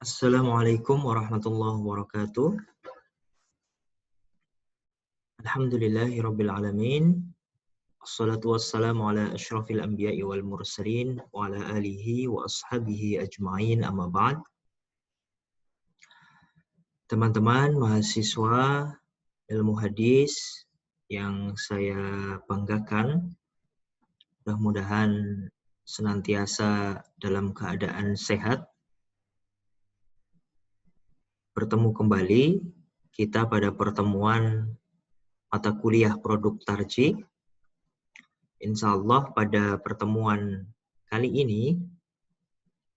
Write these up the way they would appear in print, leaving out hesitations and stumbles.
Assalamualaikum warahmatullahi wabarakatuh. Alhamdulillahirabbil alamin. Assalatu wassalamu ala asyrafil anbiya'i wal mursalin wa ala alihi wa ashabihi ajma'in, amma ba'd. Teman-teman mahasiswa ilmu hadis yang saya banggakan, mudah-mudahan senantiasa dalam keadaan sehat. Bertemu kembali kita pada pertemuan mata kuliah produk tarjih. Insya Allah pada pertemuan kali ini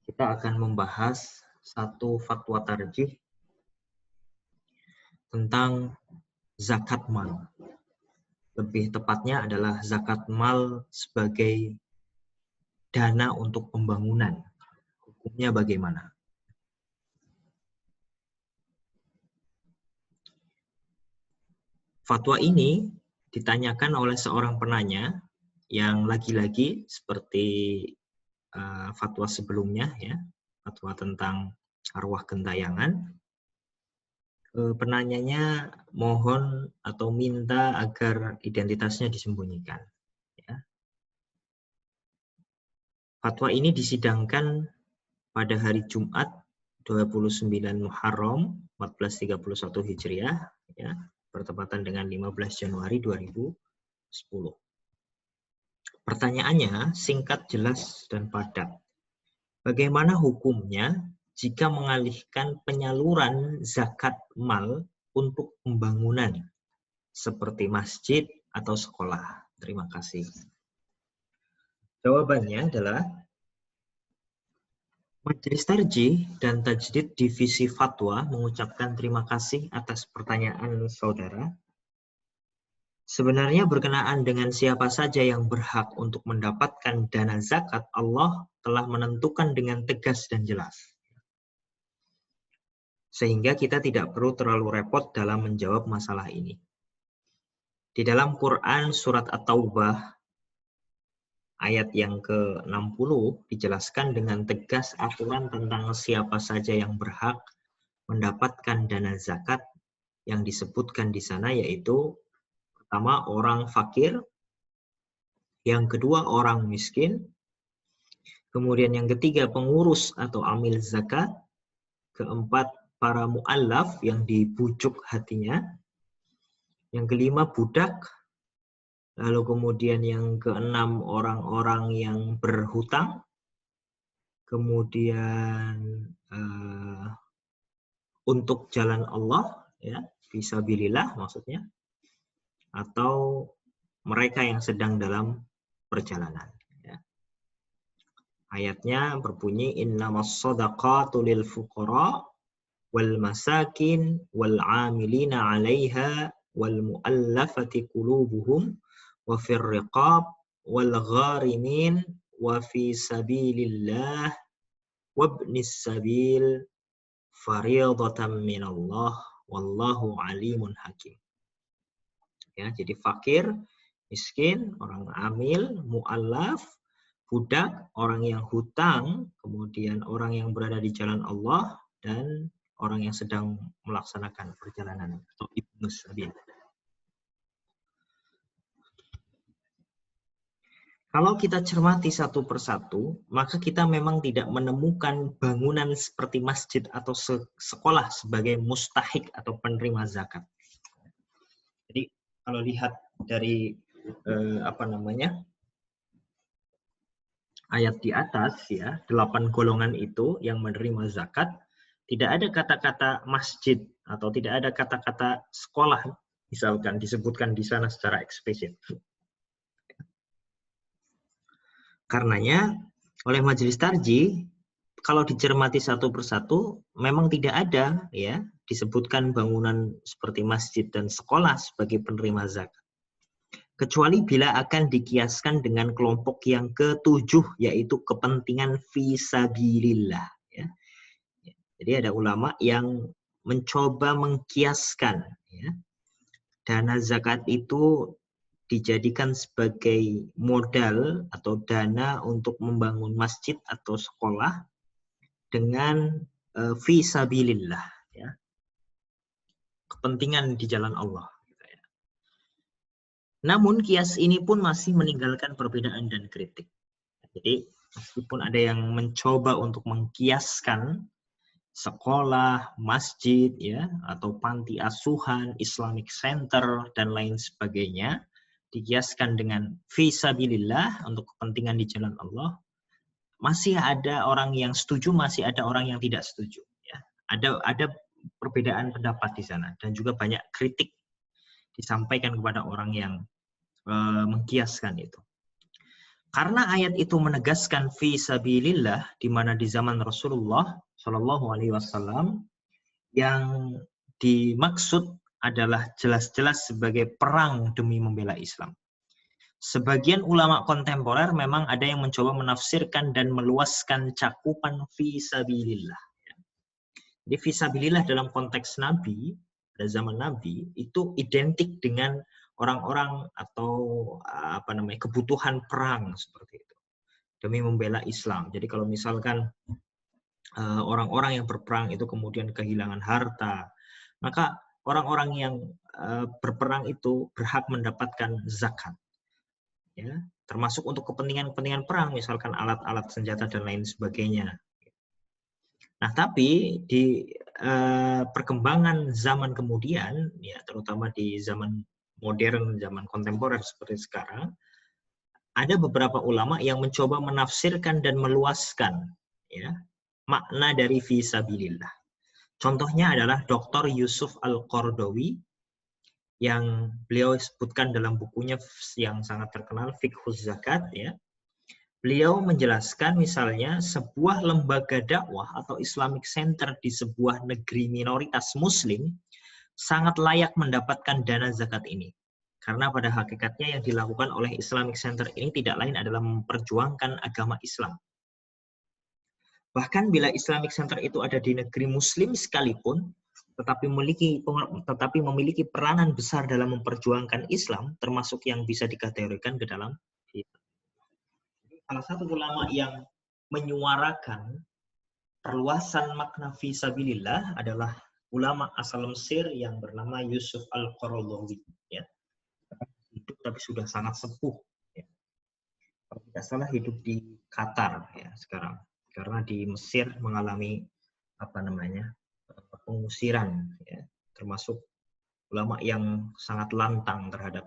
kita akan membahas satu fatwa tarjih tentang zakat mal. Lebih tepatnya adalah zakat mal sebagai dana untuk pembangunan. Hukumnya bagaimana? Fatwa ini ditanyakan oleh seorang penanya yang lagi-lagi seperti fatwa sebelumnya, ya, fatwa tentang arwah gentayangan. Penanyanya mohon atau minta agar identitasnya disembunyikan. Ya. Fatwa ini disidangkan pada hari Jumat 29 Muharram 1431 Hijriah, ya, bertepatan dengan 15 Januari 2010. Pertanyaannya singkat, jelas, dan padat. Bagaimana hukumnya jika mengalihkan penyaluran zakat mal untuk pembangunan seperti masjid atau sekolah? Terima kasih. Jawabannya adalah Majelis Tarjih dan Tajdid Divisi Fatwa mengucapkan terima kasih atas pertanyaan saudara. Sebenarnya berkenaan dengan siapa saja yang berhak untuk mendapatkan dana zakat, Allah telah menentukan dengan tegas dan jelas. Sehingga kita tidak perlu terlalu repot dalam menjawab masalah ini. Di dalam Quran surat At-Taubah ayat yang ke-60 dijelaskan dengan tegas aturan tentang siapa saja yang berhak mendapatkan dana zakat. Yang disebutkan di sana yaitu pertama orang fakir, yang kedua orang miskin, kemudian yang ketiga pengurus atau amil zakat, keempat para mu'allaf yang dibujuk hatinya, yang kelima budak, lalu kemudian yang keenam orang-orang yang berhutang, kemudian untuk jalan Allah, ya, fisabilillah maksudnya, atau mereka yang sedang dalam perjalanan. Ya. Ayatnya berbunyi innamas shadaqatu lil fuqara wal masakin wal 'amilina 'alaiha wal mu'allafati qulubuhum wa fir riqab wal gharimin wa fi sabilillah wabnis sabil fariidatan minallah wallahu alimun hakim. Ya, jadi fakir, miskin, orang amil, mu'allaf, budak, orang yang hutang, kemudian orang yang berada di jalan Allah, dan orang yang sedang melaksanakan perjalanan atau ibnus sabil. Kalau kita cermati satu persatu, maka kita memang tidak menemukan bangunan seperti masjid atau sekolah sebagai mustahik atau penerima zakat. Jadi kalau lihat dari ayat di atas, ya, 8 golongan itu yang menerima zakat, tidak ada kata-kata masjid atau tidak ada kata-kata sekolah misalkan disebutkan di sana secara eksplisit. Karenanya oleh Majelis Tarjih kalau dicermati satu persatu memang tidak ada, ya, disebutkan bangunan seperti masjid dan sekolah sebagai penerima zakat. Kecuali bila akan dikiaskan dengan kelompok yang ketujuh, yaitu kepentingan fisabilillah. Ya. Jadi ada ulama yang mencoba mengkiaskan, ya, dana zakat itu dijadikan sebagai modal atau dana untuk membangun masjid atau sekolah dengan fi sabilillah, ya. Kepentingan di jalan Allah. Namun kias ini pun masih meninggalkan perbedaan dan kritik. Jadi meskipun ada yang mencoba untuk mengkiaskan sekolah, masjid, ya, atau panti asuhan, Islamic Center dan lain sebagainya, dikiaskan dengan fisabilillah untuk kepentingan di jalan Allah, masih ada orang yang setuju, masih ada orang yang tidak setuju. Ya. Ada perbedaan pendapat di sana dan juga banyak kritik disampaikan kepada orang yang mengkiaskan itu. Karena ayat itu menegaskan fi sabilillah, di mana di zaman Rasulullah Shallallahu Alaihi Wasallam yang dimaksud adalah jelas-jelas sebagai perang demi membela Islam. Sebagian ulama kontemporer memang ada yang mencoba menafsirkan dan meluaskan cakupan fi sabilillah. Jadi fi sabilillah dalam konteks Nabi, pada zaman Nabi, itu identik dengan orang-orang atau kebutuhan perang seperti itu demi membela Islam. Jadi kalau misalkan orang-orang yang berperang itu kemudian kehilangan harta, maka orang-orang yang berperang itu berhak mendapatkan zakat, ya, termasuk untuk kepentingan-kepentingan perang, misalkan alat-alat senjata dan lain sebagainya. Nah, tapi di perkembangan zaman kemudian, ya terutama di zaman modern, zaman kontemporer seperti sekarang, ada beberapa ulama yang mencoba menafsirkan dan meluaskan, ya, makna dari fisabilillah. Contohnya adalah Dr. Yusuf Al-Qardawi yang beliau sebutkan dalam bukunya yang sangat terkenal, Fiqhuz Zakat, ya. Beliau menjelaskan misalnya sebuah lembaga dakwah atau Islamic Center di sebuah negeri minoritas muslim sangat layak mendapatkan dana zakat ini. Karena pada hakikatnya yang dilakukan oleh Islamic Center ini tidak lain adalah memperjuangkan agama Islam. Bahkan bila Islamic Center itu ada di negeri muslim sekalipun, tetapi memiliki peranan besar dalam memperjuangkan Islam, termasuk yang bisa dikategorikan ke dalam Islam. Salah satu ulama yang menyuarakan perluasan makna fisabilillah adalah ulama asal Mesir yang bernama Yusuf Al-Qaradawi, ya. Hidup tapi sudah sangat sepuh, ya. Kalau tidak salah hidup di Qatar, ya, sekarang, karena di Mesir mengalami pengusiran, ya, termasuk ulama yang sangat lantang terhadap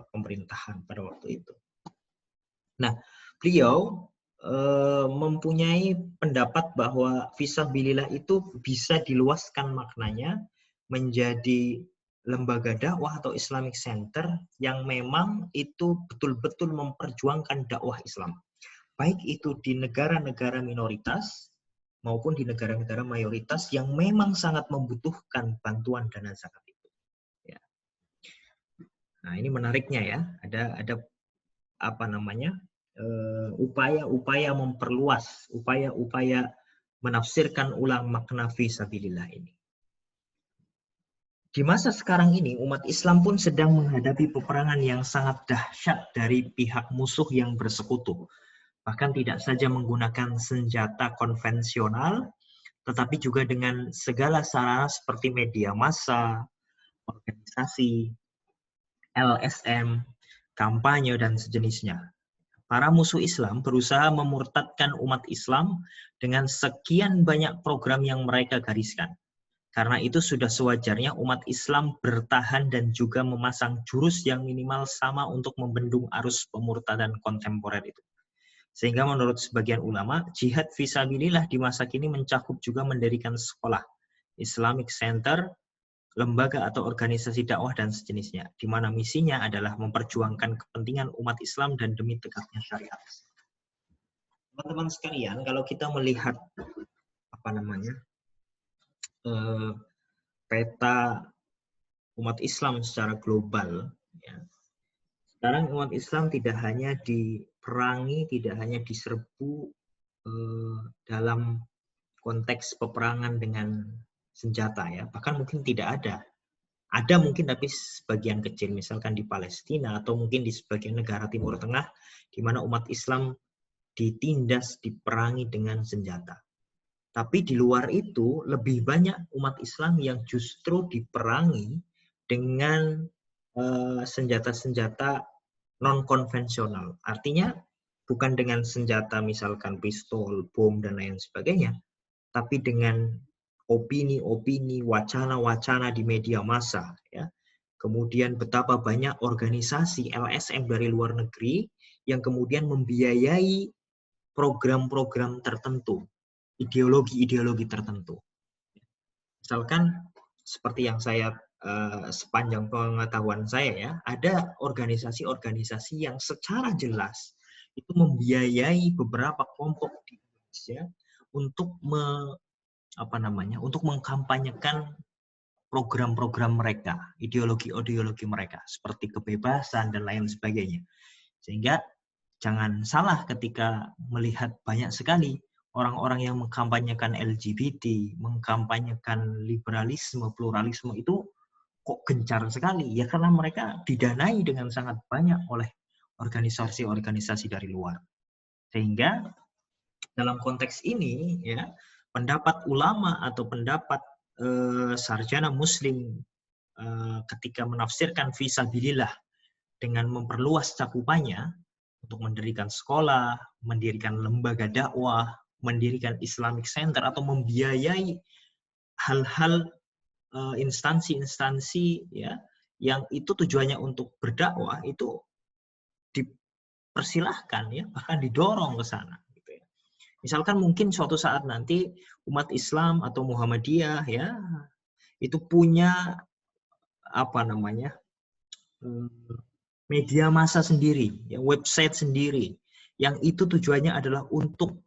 pemerintahan pada waktu itu. Nah, beliau mempunyai pendapat bahwa fisabilillah itu bisa diluaskan maknanya menjadi lembaga dakwah atau Islamic Center yang memang itu betul-betul memperjuangkan dakwah Islam. Baik itu di negara-negara minoritas maupun di negara-negara mayoritas yang memang sangat membutuhkan bantuan dana zakat itu. Ya. Nah, ini menariknya, ya. Ada upaya-upaya memperluas, upaya-upaya menafsirkan ulang makna fisabilillah ini. Di masa sekarang ini, umat Islam pun sedang menghadapi peperangan yang sangat dahsyat dari pihak musuh yang bersekutu. Bahkan tidak saja menggunakan senjata konvensional, tetapi juga dengan segala sarana seperti media massa, organisasi, LSM, kampanye, dan sejenisnya. Para musuh Islam berusaha memurtadkan umat Islam dengan sekian banyak program yang mereka gariskan. Karena itu sudah sewajarnya umat Islam bertahan dan juga memasang jurus yang minimal sama untuk membendung arus pemurtadan kontemporer itu. Sehingga menurut sebagian ulama, jihad fisabilillah di masa kini mencakup juga mendirikan sekolah, Islamic Center, lembaga atau organisasi dakwah dan sejenisnya, di mana misinya adalah memperjuangkan kepentingan umat Islam dan demi tegaknya syariat. Teman-teman sekalian, kalau kita melihat peta umat Islam secara global, ya, sekarang umat Islam tidak hanya diperangi, tidak hanya diserbu dalam konteks peperangan dengan senjata, ya, bahkan mungkin tidak ada. Ada mungkin tapi sebagian kecil, misalkan di Palestina atau mungkin di sebagian negara Timur Tengah di mana umat Islam ditindas, diperangi dengan senjata. Tapi di luar itu lebih banyak umat Islam yang justru diperangi dengan senjata-senjata non-konvensional. Artinya bukan dengan senjata misalkan pistol, bom, dan lain sebagainya, tapi dengan opini-opini, wacana-wacana di media massa. Ya. Kemudian betapa banyak organisasi LSM dari luar negeri yang kemudian membiayai program-program tertentu, ideologi-ideologi tertentu. Misalkan seperti yang saya sepanjang pengetahuan saya ya, ada organisasi-organisasi yang secara jelas itu membiayai beberapa kelompok di Indonesia untuk untuk mengkampanyekan program-program mereka, ideologi-ideologi mereka seperti kebebasan dan lain sebagainya. Sehingga jangan salah ketika melihat banyak sekali orang-orang yang mengkampanyekan LGBT, mengkampanyekan liberalisme, pluralisme itu kok gencar sekali. Ya karena mereka didanai dengan sangat banyak oleh organisasi-organisasi dari luar. Sehingga dalam konteks ini ya pendapat ulama atau pendapat sarjana muslim ketika menafsirkan fisabilillah dengan memperluas cakupannya untuk mendirikan sekolah, mendirikan lembaga dakwah, mendirikan Islamic Center atau membiayai hal-hal instansi-instansi ya yang itu tujuannya untuk berdakwah itu dipersilahkan ya bahkan didorong ke sana. Misalkan mungkin suatu saat nanti umat Islam atau Muhammadiyah ya itu punya media massa sendiri, ya, website sendiri yang itu tujuannya adalah untuk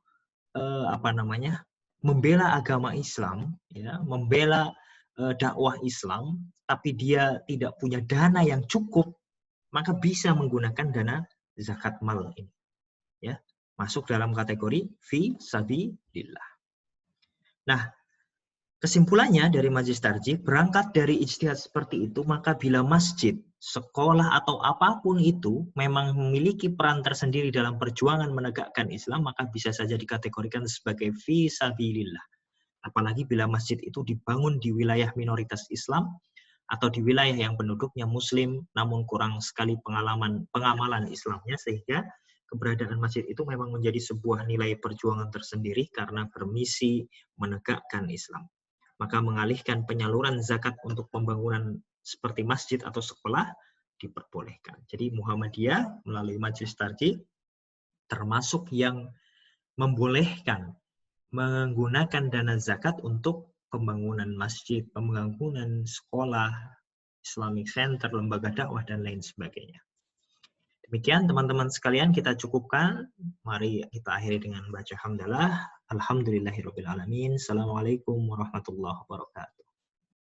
membela agama Islam, ya, membela dakwah Islam, tapi dia tidak punya dana yang cukup, maka bisa menggunakan dana zakat mal ini. Ya. Masuk dalam kategori fi sabilillah. Nah, kesimpulannya dari Majelis Tarjih, berangkat dari ijtihad seperti itu, maka bila masjid, sekolah, atau apapun itu memang memiliki peran tersendiri dalam perjuangan menegakkan Islam, maka bisa saja dikategorikan sebagai fi sabilillah. Apalagi bila masjid itu dibangun di wilayah minoritas Islam, atau di wilayah yang penduduknya Muslim, namun kurang sekali pengamalan Islamnya, sehingga keberadaan masjid itu memang menjadi sebuah nilai perjuangan tersendiri karena bermisi menegakkan Islam. Maka mengalihkan penyaluran zakat untuk pembangunan seperti masjid atau sekolah diperbolehkan. Jadi Muhammadiyah melalui Majelis Tarjih termasuk yang membolehkan menggunakan dana zakat untuk pembangunan masjid, pembangunan sekolah, Islamic Center, lembaga dakwah, dan lain sebagainya. Demikian teman-teman sekalian kita cukupkan. Mari kita akhiri dengan baca hamdalah. Alhamdulillahirabbil alamin. Assalamualaikum warahmatullahi wabarakatuh.